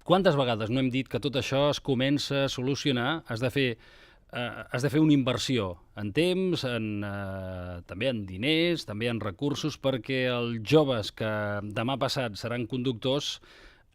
Quantes vegades no hem dit que tot això es comença a solucionar, has de fer una inversió en temps, també en diners, també en recursos, perquè els joves que demà passat seran conductors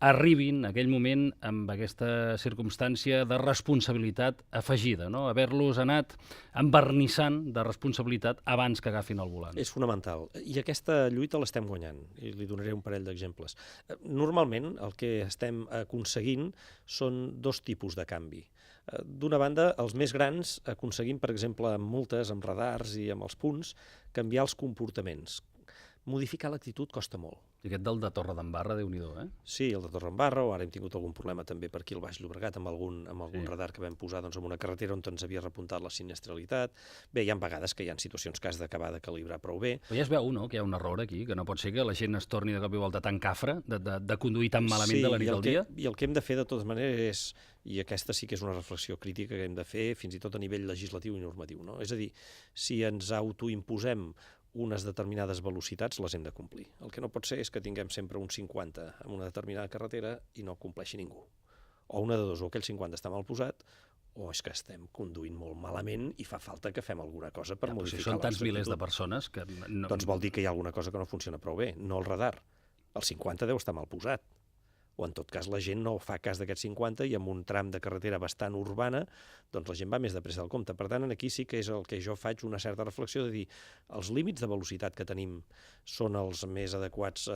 arribin en aquell moment amb aquesta circumstància de responsabilitat afegida, no? Haver-los anat envernissant de responsabilitat abans que agafin el volant. És fonamental. I aquesta lluita l'estem guanyant. I li donaré un parell d'exemples. Normalment el que estem aconseguint són dos tipus de canvi. D'una banda, els més grans aconseguim, per exemple, amb multes, amb radars i amb els punts, canviar els comportaments. Modificar l'actitud costa molt. I aquest del de Torredembarra, Déu-n'hi-do, eh? Sí, el de Torredembarra, o ara hem tingut algun problema també per aquí al Baix Llobregat amb algun radar que vam posar en una carretera on ens havia repuntat la sinistralitat. Bé, hi ha vegades que hi ha situacions que has d'acabar de calibrar prou bé. Però ja es veu, no?, que hi ha un error aquí, que no pot ser que la gent es torni de cop i volta tan cafra de conduir tan malament de la nit al dia. I el que hem de fer de totes maneres és, i aquesta sí que és una reflexió crítica que hem de fer fins i tot a nivell legislatiu i normatiu, no? És a dir, si ens autoimposem unes determinades velocitats, les hem de complir. El que no pot ser és que tinguem sempre un 50 en una determinada carretera i no compleixi ningú. O una de dos, o aquell 50 està mal posat, o és que estem conduint molt malament i fa falta que fem alguna cosa per modificar l'actitud. Són tants milers de persones que... Doncs vol dir que hi ha alguna cosa que no funciona prou bé, no el radar. El 50 deu estar mal posat. O en tot cas la gent no fa cas d'aquests 50 i amb un tram de carretera bastant urbana, doncs la gent va més de pressa del compte. Per tant, aquí sí que és el que jo faig una certa reflexió de dir els límits de velocitat que tenim són els més adequats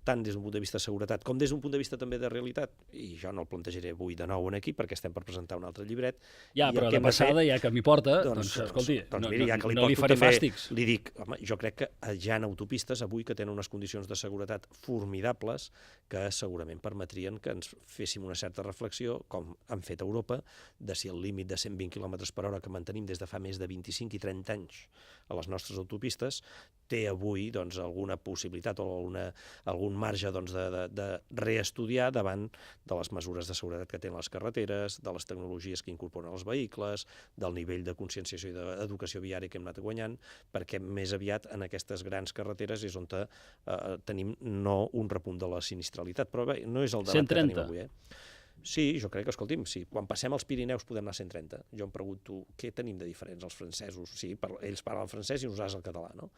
tant des d'un punt de vista de seguretat com des d'un punt de vista també de realitat. I jo no el plantejaré avui de nou aquí perquè estem per presentar un altre llibret. Ja, però de passada, ja que m'hi porta, escolti, no li faré fàstics. Li dic, home, jo crec que ja en autopistes avui que tenen unes condicions de seguretat formidables que segurament permetrien que ens féssim una certa reflexió, com han fet a Europa, de si el límit de 120 km per hora que mantenim des de fa més de 25 i 30 anys a les nostres autopistes té avui alguna possibilitat o algun marge de reestudiar davant de les mesures de seguretat que tenen les carreteres, de les tecnologies que incorporen els vehicles, del nivell de conscienciació i d'educació viària que hem anat guanyant, perquè més aviat en aquestes grans carreteres és on tenim no un repunt de la sinistralitat, però bé, no és el debat que tenim avui. Sí, jo crec que, escolti'm, si quan passem als Pirineus podem anar a 130, jo em pregunto què tenim de diferents els francesos. Sí, ells parlen francès i nosaltres el català, no?